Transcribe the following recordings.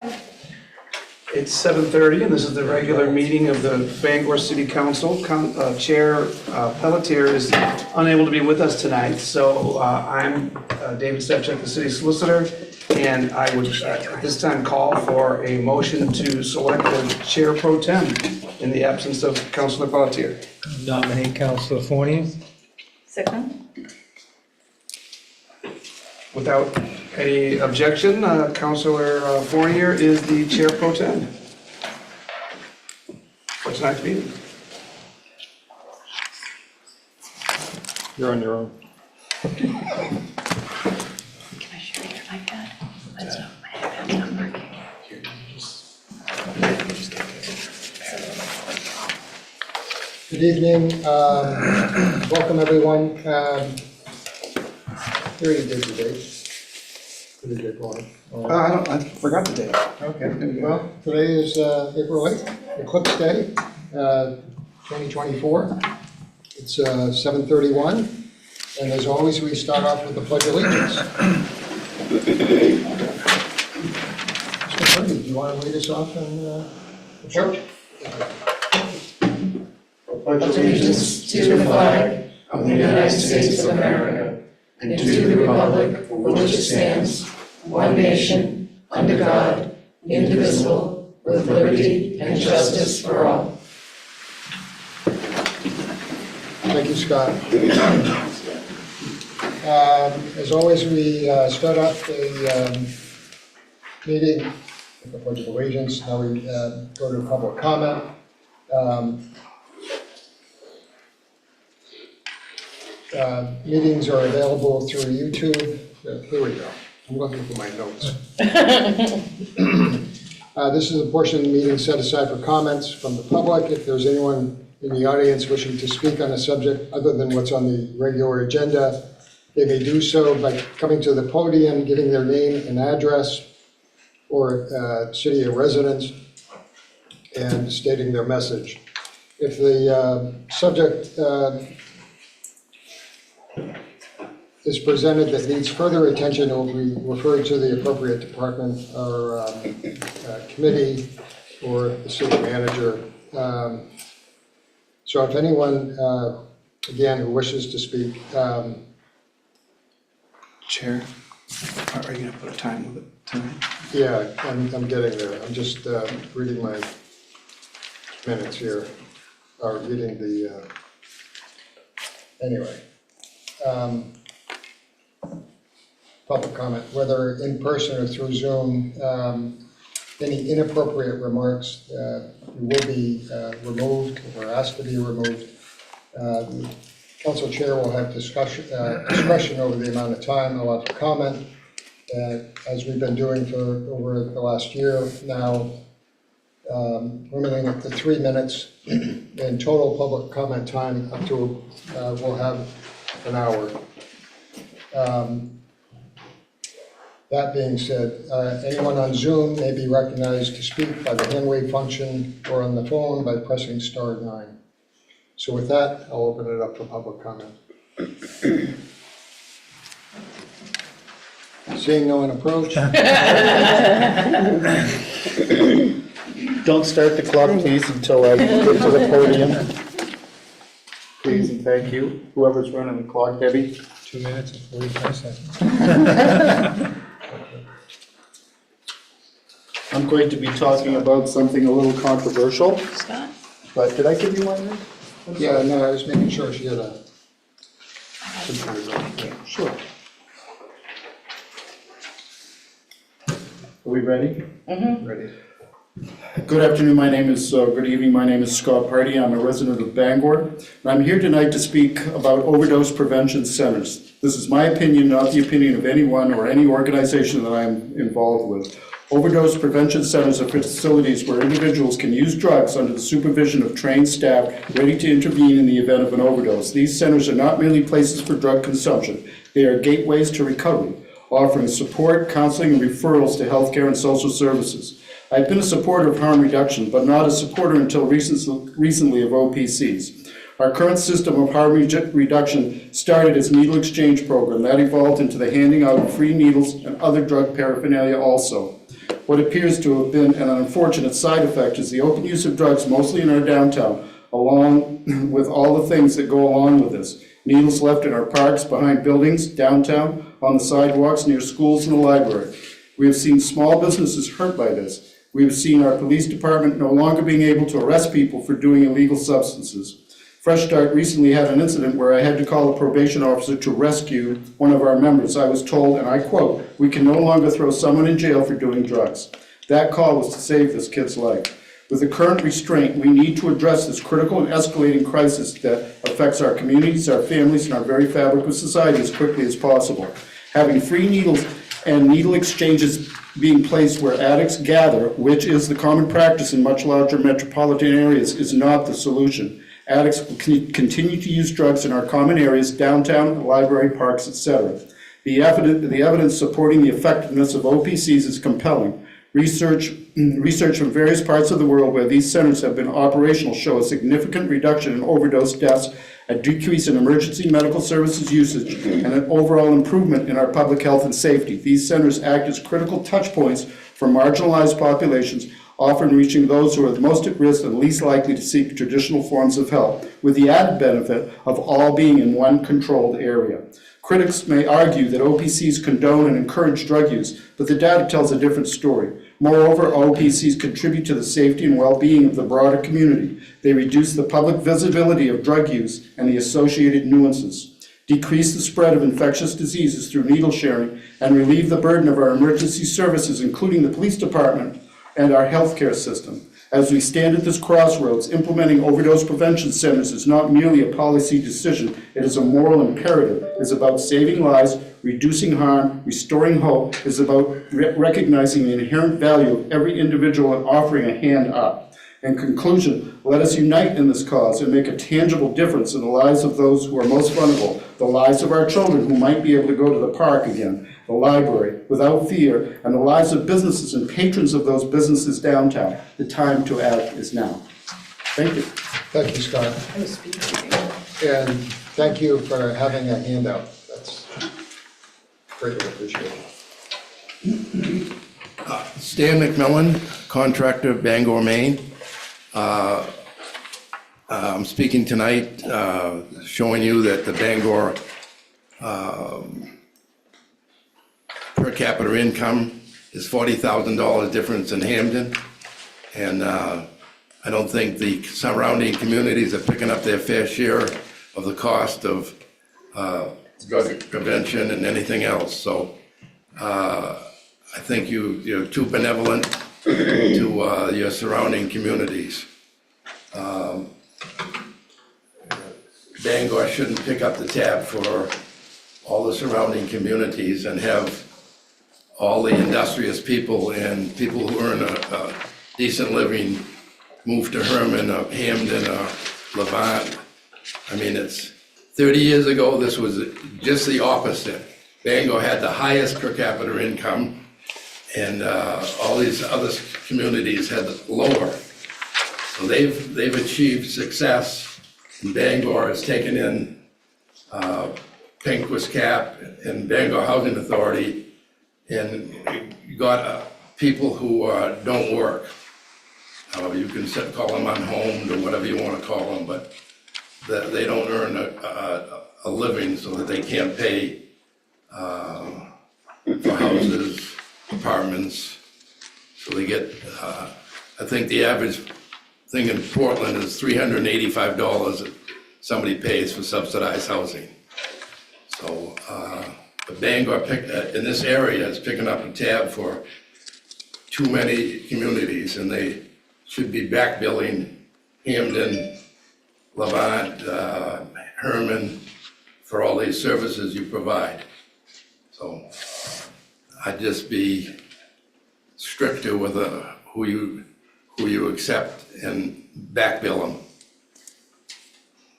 It's 7:30, and this is the regular meeting of the Bangor City Council. Chair Pelletier is unable to be with us tonight, so I'm David Stepchak, the city solicitor, and I would at this time call for a motion to select the chair pro tem in the absence of Councilor Pelletier. Nominate Councilor Fournier. Second. Without any objection, Councilor Fournier is the chair pro tem for tonight's meeting. You're on your own. Can I share your iPad? That's not, my iPad's not working. Good evening. Welcome, everyone. Very busy day. Pretty good one. I forgot the date. Okay, well, today is April 8th, Eclipse Day, 2024. It's 7:31, and as always, we start off with the Pledge of Allegiance. Mr. Purdy, do you want to lead us off in the church? Pledge allegiance to the flag of the United States of America and to the republic for which it stands, one nation, under God, indivisible, with liberty and justice for all. Thank you, Scott. As always, we start off the meeting with the Pledge of Allegiance. Now we go to public comment. Meetings are available through YouTube. Here we go. I'm looking for my notes. This is a portion of the meeting set aside for comments from the public. If there's anyone in the audience wishing to speak on a subject other than what's on the regular agenda, they may do so by coming to the podium, giving their name and address or city of residence, and stating their message. If the subject is presented that needs further attention, it will be referred to the appropriate department or committee or the city manager. So if anyone, again, who wishes to speak. Chair, are you going to put a time with it tonight? Yeah, I'm getting there. I'm just reading my minutes here, or reading the, anyway. Public comment, whether in person or through Zoom, any inappropriate remarks will be removed or asked to be removed. The council chair will have discretion over the amount of time allowed to comment, as we've been doing for over the last year now, limiting it to 3 minutes in total public comment time up to we'll have an hour. That being said, anyone on Zoom may be recognized to speak by the hand wave function or on the phone by pressing *9. So with that, I'll open it up for public comment. Seeing no one approach. Don't start the clock, please, until I get to the podium. Please and thank you. Whoever's running the clock, Debbie. 2 minutes and 45 seconds. I'm going to be talking about something a little controversial, Scott? but did I give you one? Yeah, no, I was making sure she had a. Sure. Are we ready? Ready. Good afternoon, good evening, my name is Scott Party. I'm a resident of Bangor. And I'm here tonight to speak about overdose prevention centers. This is my opinion, not the opinion of anyone or any organization that I'm involved with. Overdose prevention centers are facilities where individuals can use drugs under the supervision of trained staff ready to intervene in the event of an overdose. These centers are not merely places for drug consumption. They are gateways to recovery, offering support, counseling, and referrals to healthcare and social services. I've been a supporter of harm reduction, but not a supporter until recently of OPCs. Our current system of harm reduction started as needle exchange program that evolved into the handing out of free needles and other drug paraphernalia also. What appears to have been an unfortunate side effect is the open use of drugs, mostly in our downtown, along with all the things that go along with this. Needles left in our parks, behind buildings, downtown, on the sidewalks, near schools and the library. We have seen small businesses hurt by this. We have seen our police department no longer being able to arrest people for doing illegal substances. Fresh Start recently had an incident where I had to call a probation officer to rescue one of our members. I was told, and I quote, "We can no longer throw someone in jail for doing drugs." That call was to save this kid's life. With the current restraint, we need to address this critical and escalating crisis that affects our communities, our families, and our very fabric of society as quickly as possible. Having free needles and needle exchanges being placed where addicts gather, which is the common practice in much larger metropolitan areas, is not the solution. Addicts will continue to use drugs in our common areas, downtown, library, parks, etc. The evidence supporting the effectiveness of OPCs is compelling. Research from various parts of the world where these centers have been operational show a significant reduction in overdose deaths, a decrease in emergency medical services usage, and an overall improvement in our public health and safety. These centers act as critical touch points for marginalized populations, often reaching those who are the most at risk and least likely to seek traditional forms of help, with the added benefit of all being in one controlled area. Critics may argue that OPCs condone and encourage drug use, but the data tells a different story. Moreover, OPCs contribute to the safety and well-being of the broader community. They reduce the public visibility of drug use and the associated nuances, decrease the spread of infectious diseases through needle sharing, and relieve the burden of our emergency services, including the police department and our healthcare system. As we stand at this crossroads, implementing overdose prevention centers is not merely a policy decision, it is a moral imperative. It is about saving lives, reducing harm, restoring hope. It is about recognizing the inherent value of every individual and offering a hand up. In conclusion, let us unite in this cause and make a tangible difference in the lives of those who are most vulnerable, the lives of our children who might be able to go to the park again, the library, without fear, and the lives of businesses and patrons of those businesses downtown. The time to act is now. Thank you. Thank you, Scott. And thank you for having a handout. That's greatly appreciated. Stan McMillan, contractor, Bangor, Maine. I'm speaking tonight, showing you that the Bangor per capita income is $40,000 difference in Hamden. And I don't think the surrounding communities are picking up their fair share of the cost of drug prevention and anything else. So I think you're too benevolent to your surrounding communities. Bangor shouldn't pick up the tab for all the surrounding communities and have all the industrious people and people who earn a decent living move to Herman or Hamden or Levant. I mean, it's 30 years ago, this was just the opposite. Bangor had the highest per capita income, and all these other communities had lower. So they've achieved success. And Bangor has taken in Penquist Cap and Bangor Housing Authority, and you got people who don't work. You can call them unhomed or whatever you want to call them, but they don't earn a living so that they can't pay for houses, apartments. So they get, I think the average thing in Portland is $385 that somebody pays for subsidized housing. So the Bangor in this area is picking up a tab for too many communities, and they should be back billing Hamden, Levant, Herman for all these services you provide. So I'd just be stricter with who you accept and back bill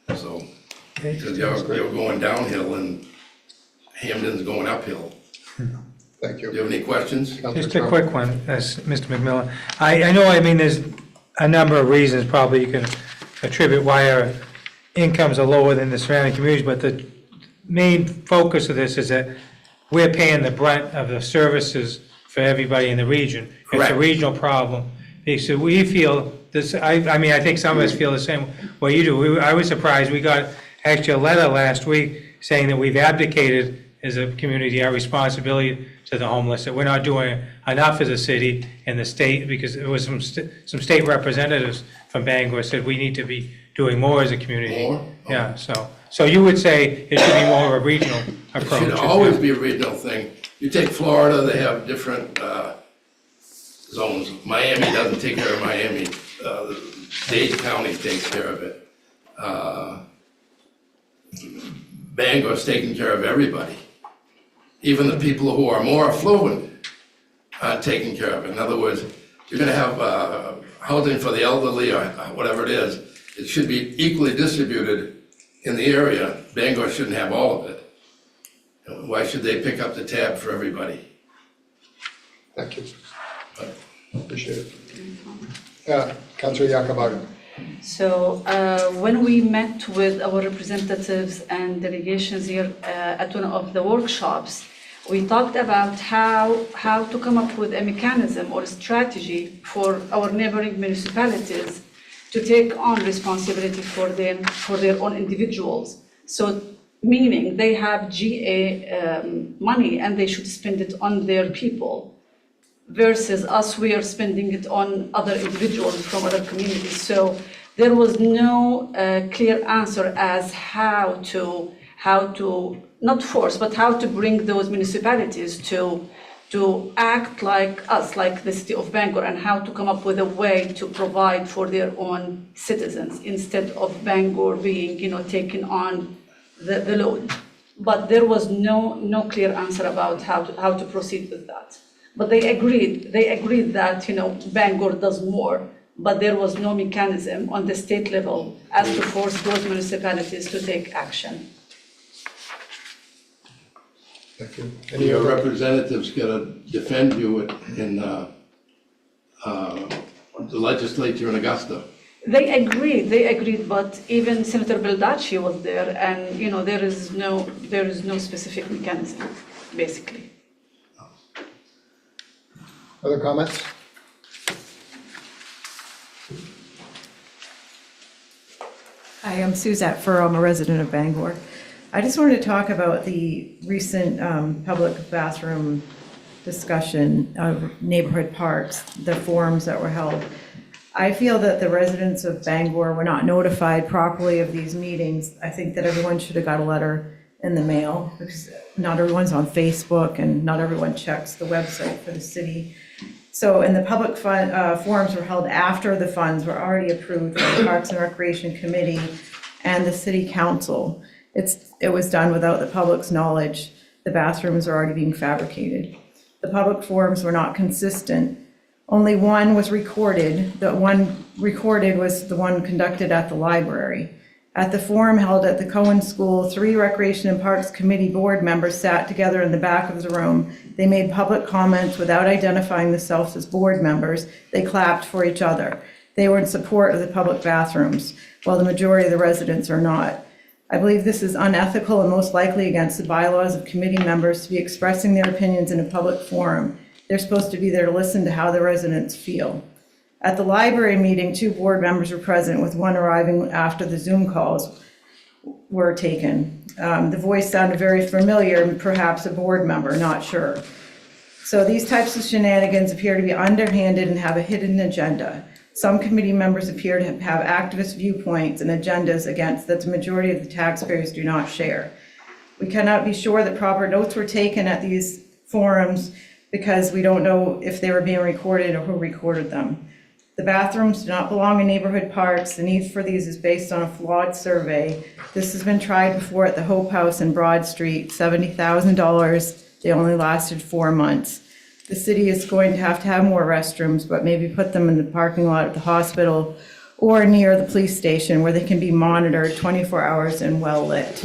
them. So, because you're going downhill and Hamden's going uphill. Thank Do you you. have any questions? Just a quick one, Mr. McMillan. I know, I mean, there's a number of reasons probably you can attribute why our incomes are lower than the surrounding communities, but the main focus of this is that we're paying the brunt of the services for everybody in the region. It's Correct. a regional problem. So we feel this, I mean, I think some of us feel the same way you do. I was surprised, we got actually a letter last week saying that we've abdicated as a community our responsibility to the homeless, that we're not doing enough as a city and the state, because there was some state representatives from Bangor said we need to be doing more as a community. More? Yeah, so you would say it should be more of a regional It approach. should always be a regional thing. You take Florida, they have different zones. Miami doesn't take care of Miami. Dade County takes care of it. Bangor's taking care of everybody. Even the people who are more affluent aren't taking care of it. In other words, you're gonna have housing for the elderly or whatever it is. It should be equally distributed in the area. Bangor shouldn't have all of it. Why should they pick up the tab for everybody? Thank you. Appreciate it. Councilor Yacobato. So when we met with our representatives and delegations here at one of the workshops, we talked about how to come up with a mechanism or a strategy for our neighboring municipalities to take on responsibility for their own individuals. So meaning they have GA money and they should spend it on their people, versus us, we are spending it on other individuals from other communities. So there was no clear answer as how to not force, but how to bring those municipalities to act like us, like the city of Bangor, and how to come up with a way to provide for their own citizens instead of Bangor being, taking on the load. But there was no clear answer about how to proceed with that. But they agreed that, Bangor does more, but there was no mechanism on the state level as to force those municipalities to take action. Thank you. And your representatives gotta defend you in the legislature in Augusta. They agreed, but even Senator Baldacci was there, and, there is no specific mechanism, basically. Other comments? Hi, I'm Suzette Furrow. I'm a resident of Bangor. I just wanted to talk about the recent public bathroom discussion of neighborhood parks, the forums that were held. I feel that the residents of Bangor were not notified properly of these meetings. I think that everyone should have got a letter in the mail, because not everyone's on Facebook and not everyone checks the website for the city. So, and the public forums were held after the funds were already approved by the Parks and Recreation Committee and the City Council. It was done without the public's knowledge. The bathrooms are already being fabricated. The public forums were not consistent. Only one was recorded. The one recorded was the one conducted at the library. At the forum held at the Cohen School, 3 Recreation and Parks Committee board members sat together in the back of the room. They made public comments without identifying themselves as board members. They clapped for each other. They were in support of the public bathrooms, while the majority of the residents are not. I believe this is unethical and most likely against the bylaws of committee members to be expressing their opinions in a public forum. They're supposed to be there to listen to how the residents feel. At the library meeting, 2 board members were present, with one arriving after the Zoom calls were taken. The voice sounded very familiar, perhaps a board member, not sure. So these types of shenanigans appear to be underhanded and have a hidden agenda. Some committee members appear to have activist viewpoints and agendas against that the majority of the taxpayers do not share. We cannot be sure that proper notes were taken at these forums because we don't know if they were being recorded or who recorded them. The bathrooms do not belong in neighborhood parks. The need for these is based on a flawed survey. This has been tried before at the Hope House in Broad Street, $70,000. They only lasted 4 months. The city is going to have more restrooms, but maybe put them in the parking lot at the hospital or near the police station where they can be monitored 24 hours and well lit.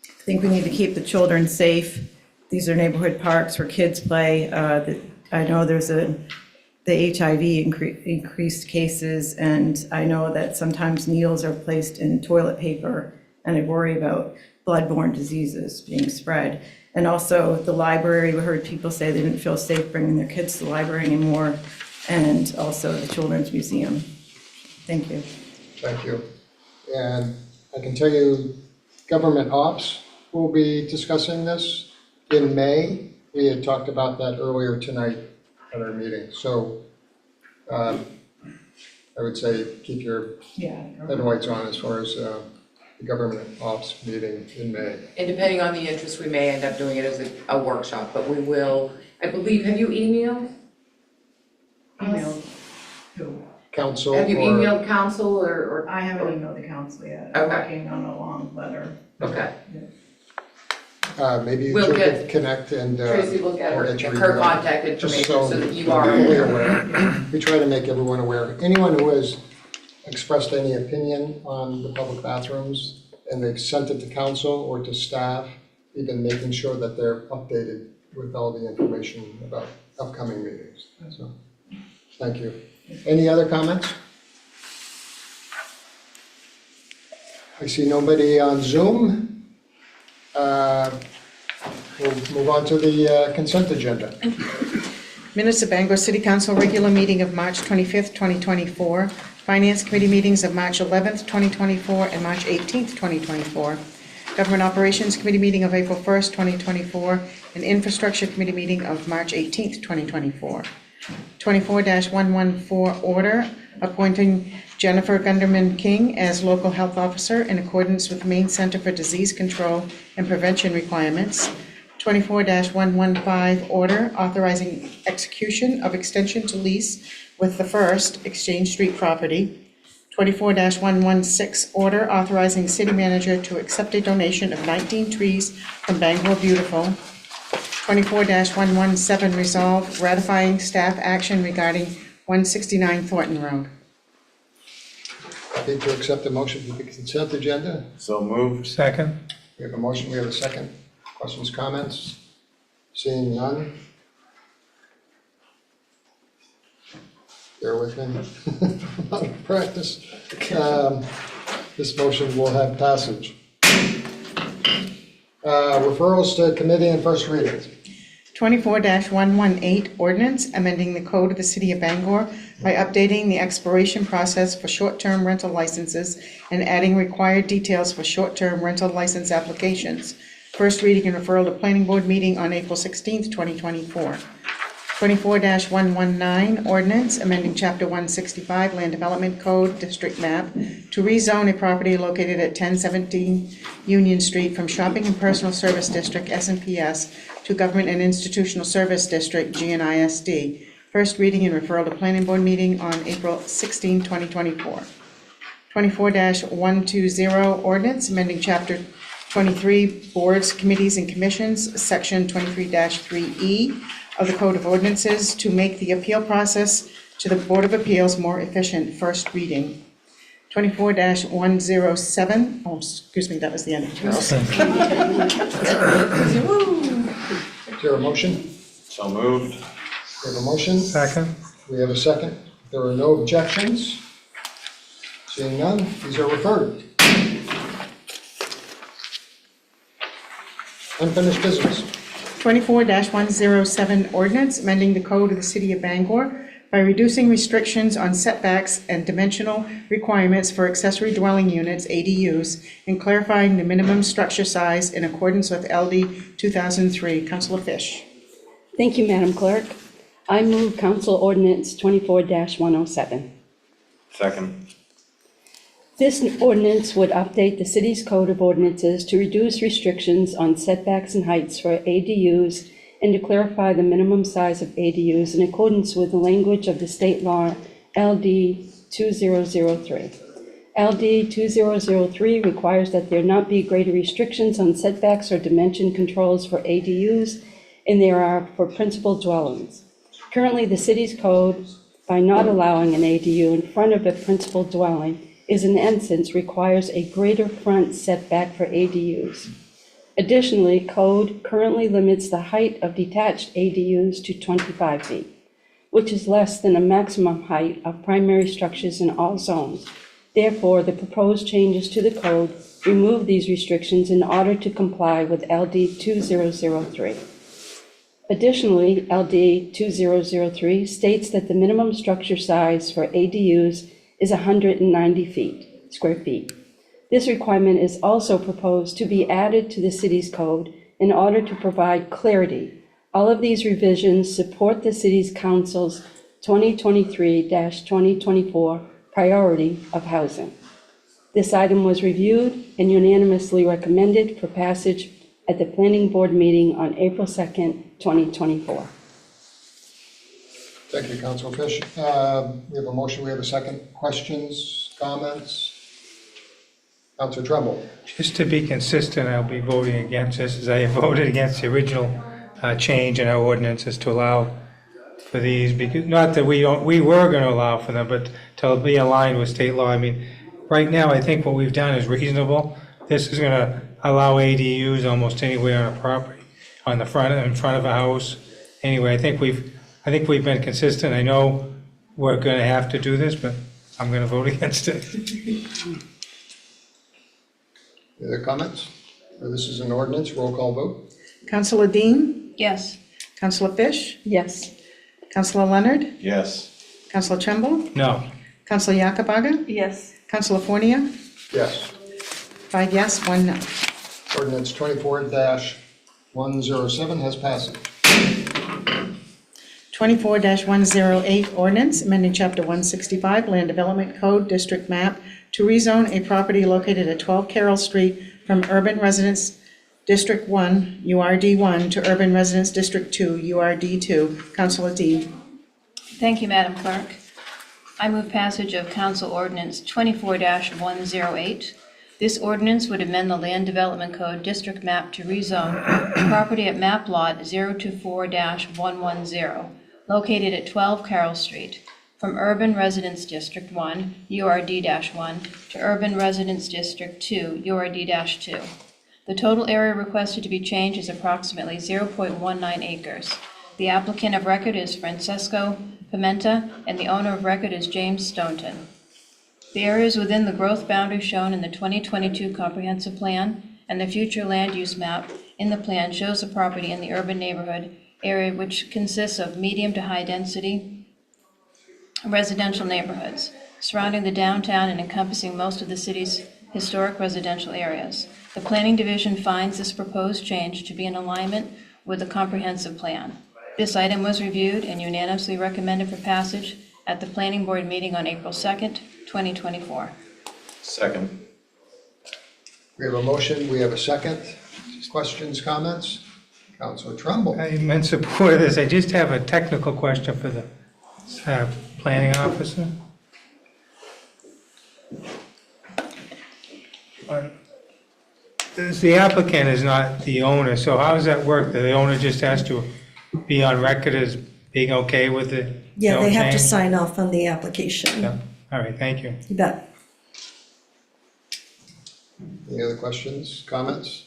I think we need to keep the children safe. These are neighborhood parks where kids play. I know there's the HIV increased cases, and I know that sometimes needles are placed in toilet paper, and I worry about bloodborne diseases being spread. And also the library, we heard people say they didn't feel safe bringing their kids to the library anymore, and also the Children's Museum. Thank you. Thank you. And I can tell you, Government Ops will be discussing this in May. We had talked about that earlier tonight at our meeting. So I would say keep your headlights on as far as the Government Ops meeting in May. And depending on the interest, we may end up doing it as a workshop, but we will, I believe, have you emailed? Email who? Council Have you or, emailed council or? I haven't emailed the council yet. I'm Okay. working on a long letter. Okay, maybe you We'll two get- could connect and. Tracy will get or her, get your her email. contact Just information so that you we're are fully aware. aware. We try to make everyone aware. Anyone who has expressed any opinion on the public bathrooms and they've sent it to council or to staff, we've been making sure that they're updated with all the information about upcoming meetings. So, thank you. Any other comments? I see nobody on Zoom. We'll move on to the consent agenda. Minutes of Bangor City Council regular meeting of March 25th, 2024, Finance Committee meetings of March 11th, 2024, and March 18th, 2024, Government Operations Committee meeting of April 1st, 2024, and Infrastructure Committee meeting of March 18th, 2024. 24-114 order appointing Jennifer Gunderman King as local health officer in accordance with Maine Center for Disease Control and Prevention requirements. 24-115 order authorizing execution of extension to lease with the First Exchange Street property. 24-116 order authorizing city manager to accept a donation of 19 trees from Bangor Beautiful. 24-117 resolve ratifying staff action regarding 169 Thornton Road. Happy to accept the motion for the consent agenda. So moved. Second? We have a motion, we have a second. Questions, comments? Seeing none? Bear with me. Out of practice. This motion will have passage. Referrals to committee and first readings. 24-118 ordinance amending the code of the city of Bangor by updating the expiration process for short-term rental licenses and adding required details for short-term rental license applications. First reading and referral to planning board meeting on April 16th, 2024. 24-119 ordinance amending chapter 165 land development code district map to rezone a property located at 1017 Union Street from shopping and personal service district S&PS to government and institutional service district GNISD. First reading and referral to planning board meeting on April 16, 2024. 24-120 ordinance amending chapter 23 boards, committees, and commissions, section 23-3E of the Code of Ordinances to make the appeal process to the Board of Appeals more efficient. First reading. 24-107, oh, excuse me, that was the end of Charles. Is there a motion? So moved. We have a motion. Second? We have a second. There are no objections. Seeing none, these are referred. Unfinished business. 24-107 ordinance amending the code of the city of Bangor by reducing restrictions on setbacks and dimensional requirements for accessory dwelling units, ADUs, and clarifying the minimum structure size in accordance with LD 2003. Councilor Fish. Thank you, Madam Clerk. I move Council Ordinance 24-107. Second. This ordinance would update the city's code of ordinances to reduce restrictions on setbacks and heights for ADUs and to clarify the minimum size of ADUs in accordance with the language of the state law LD 2003. LD 2003 requires that there not be greater restrictions on setbacks or dimension controls for ADUs than there are for principal dwellings. Currently, the city's code, by not allowing an ADU in front of a principal dwelling, is in essence requires a greater front setback for ADUs. Additionally, code currently limits the height of detached ADUs to 25 feet, which is less than a maximum height of primary structures in all zones, Therefore, the proposed changes to the code remove these restrictions in order to comply with LD 2003. Additionally, LD 2003 states that the minimum structure size for ADUs is 190 square feet. This requirement is also proposed to be added to the city's code in order to provide clarity. All of these revisions support the city's council's 2023-2024 priority of housing. This item was reviewed and unanimously recommended for passage at the planning board meeting on April 2nd, 2024. Thank you, Councilor Fish. We have a motion, we have a second. Questions, comments? Councilor Trumbull. Just to be consistent, I'll be voting against this, as I voted against the original change in our ordinances to allow for these, because, not that we were going to allow for them, but to be aligned with state law. I mean, right now, I think what we've done is reasonable. This is going to allow ADUs almost anywhere on a property, in front of a house. Anyway, I think we've been consistent. I know we're going to have to do this, but I'm going to vote against it. Any other comments? This is an ordinance, roll call vote. Councilor Dean? Yes. Councilor Fish? Yes. Councilor Leonard? Yes. Councilor Trumbull? No. Councilor Yakabaga? Yes. Councilor Fornia? Yes. 5 yes, 1 no. Ordinance 24-107 has passage. 24-108 ordinance, amending Chapter 165, Land Development Code, District Map, to rezone a property located at 12 Carroll Street from Urban Residence District 1, URD 1, to Urban Residence District 2, URD 2. Councilor Dean. Thank you, Madam Clerk. I move passage of Council Ordinance 24-108. This ordinance would amend the Land Development Code District Map to rezone property at Map Lot 024-110, located at 12 Carroll Street, from Urban Residence District 1, URD-1, to Urban Residence District 2, URD-2. The total area requested to be changed is approximately 0.19 acres. The applicant of record is Francesco Pimenta, and the owner of record is James Stoneton. The areas within the growth boundary shown in the 2022 Comprehensive Plan and the future land use map in the plan shows the property in the urban neighborhood area, which consists of medium to high density residential neighborhoods surrounding the downtown and encompassing most of the city's historic residential areas. The Planning Division finds this proposed change to be in alignment with the comprehensive plan. This item was reviewed and unanimously recommended for passage at the Planning Board meeting on April 2nd, 2024. Second. We have a motion, we have a second. Questions, comments? Councilor Trumbull. I'm in support of this. I just have a technical question for the planning officer. The applicant is not the owner, so how does that work? The owner just has to be on record as being okay with it? Yeah, they have to change? sign off on the application. Yeah. All right, thank you. You bet. Any other questions, comments?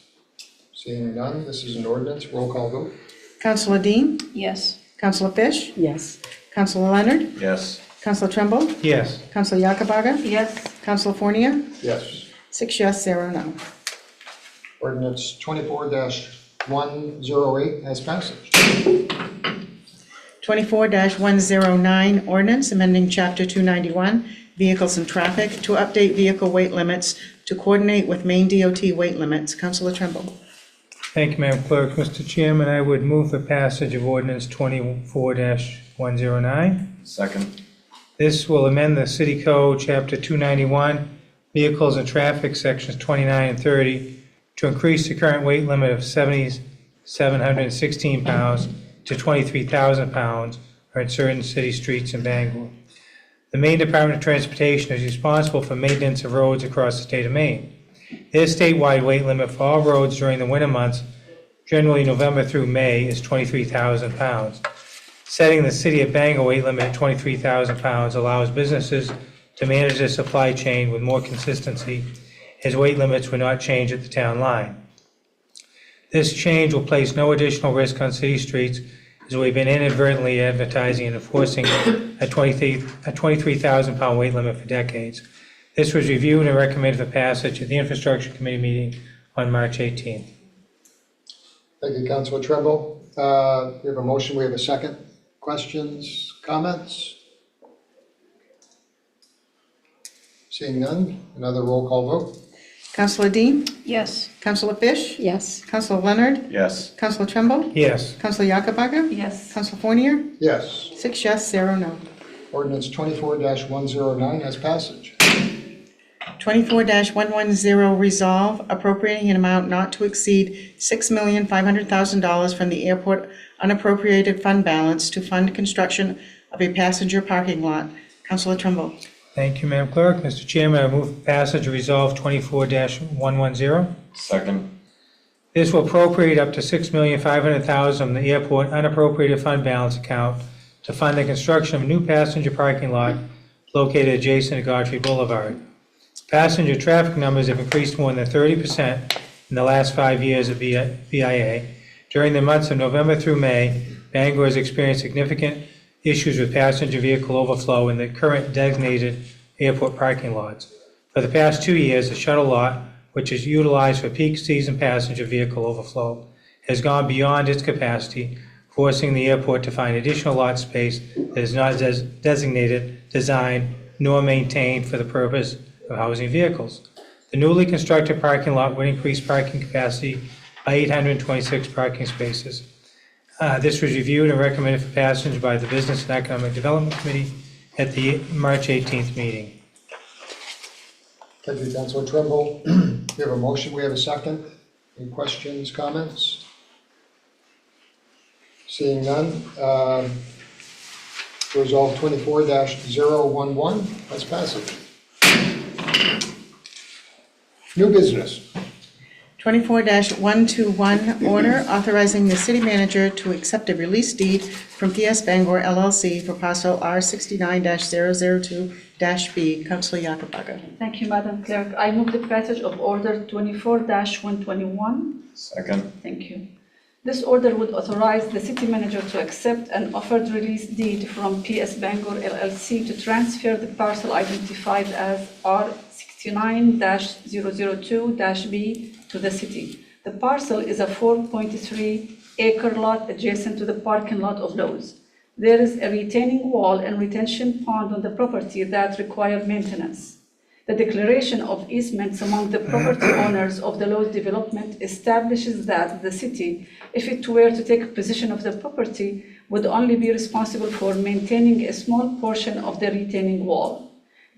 Seeing none, this is an ordinance, roll call vote. Councilor Dean? Yes. Councilor Fish? Yes. Councilor Leonard? Yes. Councilor Trumbull? Yes. Councilor Yakabaga? Yes. Councilor Fornia? Yes. 6 yes, 0 no. Ordinance 24-108 has passage. 24-109 ordinance, amending Chapter 291, Vehicles and Traffic, to update vehicle weight limits to coordinate with Maine DOT weight limits. Councilor Trumbull. Thank you, Madam Clerk. Mr. Chairman, I would move for passage of ordinance 24-109. Second. This will amend the City Code, Chapter 291, Vehicles and Traffic, Sections 29 and 30, to increase the current weight limit of 7,716 pounds to 23,000 pounds on certain city streets in Bangor. The Maine Department of Transportation is responsible for maintenance of roads across the state of Maine. Their statewide weight limit for all roads during the winter months, generally November through May, is 23,000 pounds. Setting the city of Bangor weight limit at 23,000 pounds allows businesses to manage their supply chain with more consistency, as weight limits will not change at the town line. This change will place no additional risk on city streets, as we've been inadvertently advertising and enforcing a 23,000 pound weight limit for decades. This was reviewed and recommended for passage at the Infrastructure Committee meeting on March 18th. Thank you, Councilor Tremble. We have a motion, we have a second. Questions, comments? Seeing none, another roll call vote. Councilor Dean? Yes. Councilor Fish? Yes. Councilor Leonard? Yes. Councilor Tremble? Yes. Councilor Yakabaga? Yes. Councilor Fournier? Yes. 6 yes, 0 no. Ordinance 24-109 has passage. 24-110, resolve appropriating an amount not to exceed $6,500,000 from the airport unappropriated fund balance to fund construction of a passenger parking lot. Councilor Trumbull. Thank you, Madam Clerk. Mr. Chairman, I move passage of Resolve 24-110. Second. This will appropriate up to $6,500,000 from the airport unappropriated fund balance account to fund the construction of a new passenger parking lot located adjacent to Godfrey Boulevard. Passenger traffic numbers have increased more than 30% in the last 5 years at VIA. During the months of November through May, Bangor has experienced significant issues with passenger vehicle overflow in the current designated airport parking lots. For the past 2 years, the shuttle lot, which is utilized for peak season passenger vehicle overflow, has gone beyond its capacity, forcing the airport to find additional lot space that is not designated, designed, nor maintained for the purpose of housing vehicles. The newly constructed parking lot would increase parking capacity by 826 parking spaces. This was reviewed and recommended for passage by the Business and Economic Development Committee at the March 18th meeting. Thank you, Councilor Tremble. We have a motion, we have a second. Any questions, comments? Seeing none, Resolve 24-011 has passage. New business. 24-121, order authorizing the city manager to accept a release deed from PS Bangor LLC for parcel R69-002-B. Councilor Yakabaga. Thank you, Madam Clerk. I move the passage of Order 24-121. Second. Thank you. This order would authorize the city manager to accept an offered release deed from PS Bangor LLC to transfer the parcel identified as R69-002-B to the city. The parcel is a 4.3-acre lot adjacent to the parking lot of Lowe's. There is a retaining wall and retention pond on the property that require maintenance. The declaration of easements among the property owners of the Lowe's development establishes that the city, if it were to take possession of the property, would only be responsible for maintaining a small portion of the retaining wall.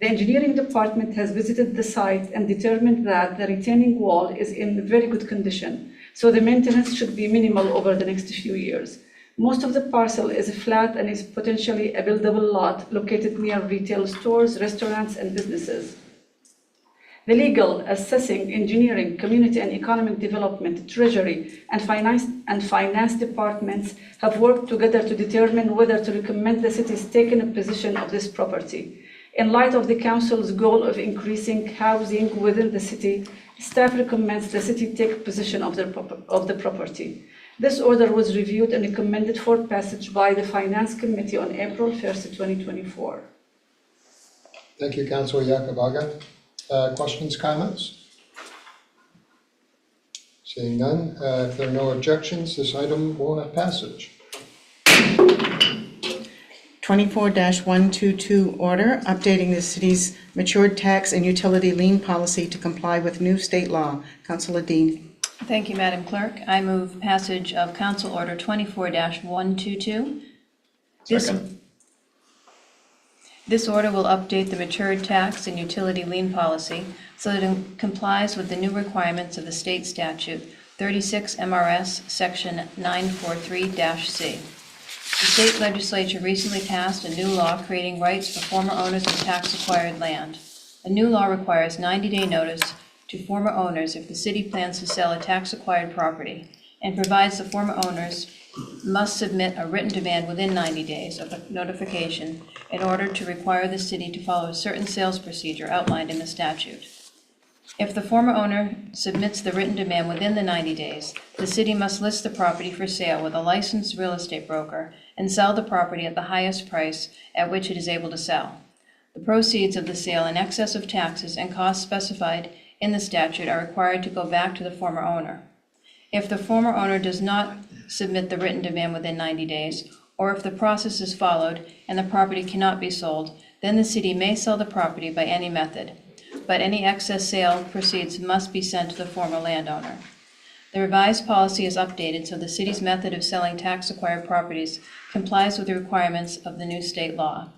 The engineering department has visited the site and determined that the retaining wall is in very good condition, so the maintenance should be minimal over the next few years. Most of the parcel is flat and is potentially a buildable lot located near retail stores, restaurants, and businesses. The legal, assessing, engineering, community and economic development, treasury, and finance departments have worked together to determine whether to recommend the city's taking a possession of this property. In light of the council's goal of increasing housing within the city, staff recommends the city take possession of the property. This order was reviewed and recommended for passage by the Finance Committee on April 1st, 2024. Thank you, Councilor Yakabaga. Questions, comments? Seeing none, if there are no objections, this item will have passage. 24-122, order updating the city's matured tax and utility lien policy to comply with new state law. Councilor Dean. Thank you, Madam Clerk. I move passage of Council Order 24-122. This order will update the matured tax and utility lien policy so that it complies with the new requirements of the state statute 36 MRS Section 943-C. The state legislature recently passed a new law creating rights for former owners of tax-acquired land. A new law requires 90-day notice to former owners if the city plans to sell a tax-acquired property, and provides the former owners must submit a written demand within 90 days of the notification in order to require the city to follow a certain sales procedure outlined in the statute. If the former owner submits the written demand within the 90 days, the city must list the property for sale with a licensed real estate broker and sell the property at the highest price at which it is able to sell. The proceeds of the sale in excess of taxes and costs specified in the statute are required to go back to the former owner. If the former owner does not submit the written demand within 90 days, or if the process is followed and the property cannot be sold, then the city may sell the property by any method, but any excess sale proceeds must be sent to the former landowner. The revised policy is updated so the city's method of selling tax-acquired properties complies with the requirements of the new state law.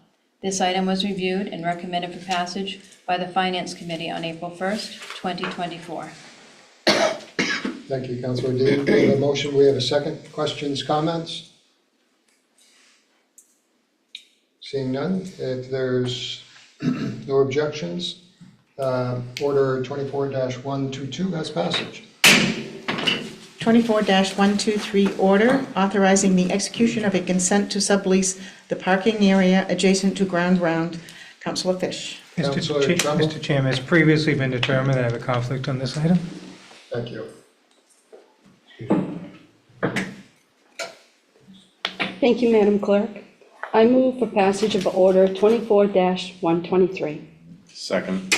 This item was reviewed and recommended for passage by the Finance Committee on April 1st, 2024. Thank you, Councilor Dean. We have a motion, we have a second. Questions, comments? Seeing none, if there's no objections, order 24-122 has passage. 24-123 order authorizing the execution of a consent to sublease the parking area adjacent to ground round. Councilor Fish. Councilor Trumbull. Mr. Chairman, it's previously been determined that I have a conflict on this item. Thank you. Thank you, Madam Clerk. I move for passage of Order 24-123. Second.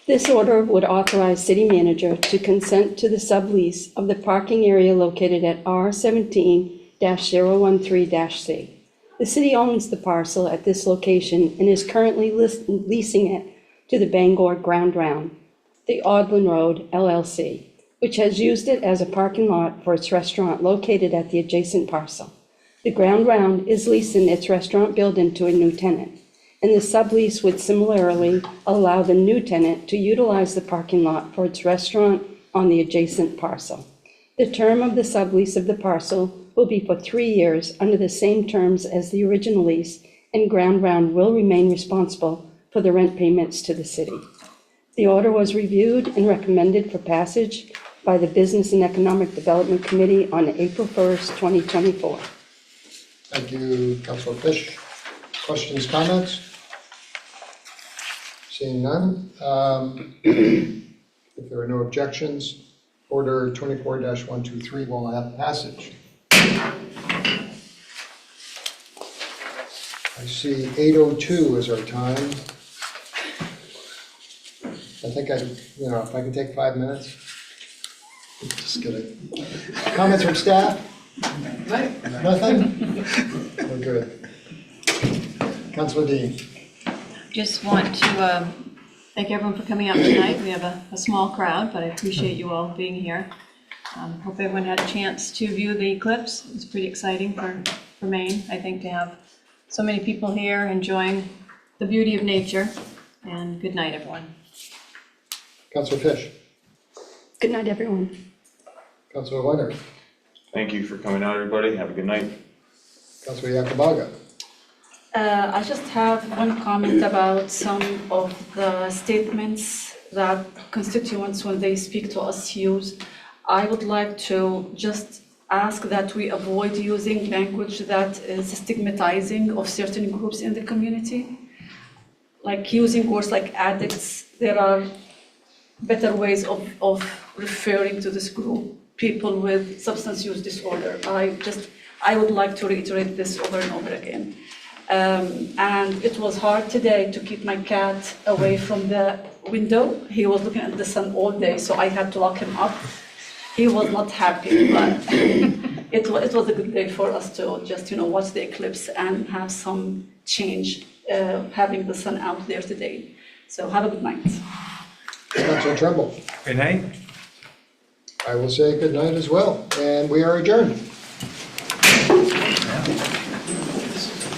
This order would authorize city manager to consent to the sublease of the parking area located at R17-013-C. The city owns the parcel at this location and is currently leasing it to the Bangor Ground Round, the Audlin Road LLC, which has used it as a parking lot for its restaurant located at the adjacent parcel. The Ground Round is leasing its restaurant building to a new tenant, and the sublease would similarly allow the new tenant to utilize the parking lot for its restaurant on the adjacent parcel. The term of the sublease of the parcel will be for 3 years under the same terms as the original lease, and Ground Round will remain responsible for the rent payments to the city. The order was reviewed and recommended for passage by the Business and Economic Development Committee on April 1st, 2024. Thank you, Councilor Fish. Questions, comments? Seeing none, if there are no objections, order 24-123 will have passage. I see 8:02 is our time. I think if I can take 5 minutes. Just kidding. Comments from staff? Nothing? We're good. Councilor Dean. Just want to thank everyone for coming out tonight. We have a small crowd, but I appreciate you all being here. Hope everyone had a chance to view the eclipse. It's pretty exciting for Maine, I think, to have so many people here enjoying the beauty of nature. And good night, everyone. Councilor Fish. Good night, everyone. Councilor Leonard. Thank you for coming out, everybody. Have a good night. Councilor Yakubaga. I just have one comment about some of the statements that constituents, when they speak to us, use. I would like to just ask that we avoid using language that is stigmatizing of certain groups in the community. Like using words like addicts, there are better ways of referring to this group, people with substance use disorder. I would like to reiterate this over and over again. And it was hard today to keep my cat away from the window. He was looking at the sun all day, so I had to lock him up. He was not happy, but it was a good day for us to just, watch the eclipse and have some change, having the sun out there today. So have a good night. Councilor Trumbull. Good night. I will say good night as well, and we are adjourned.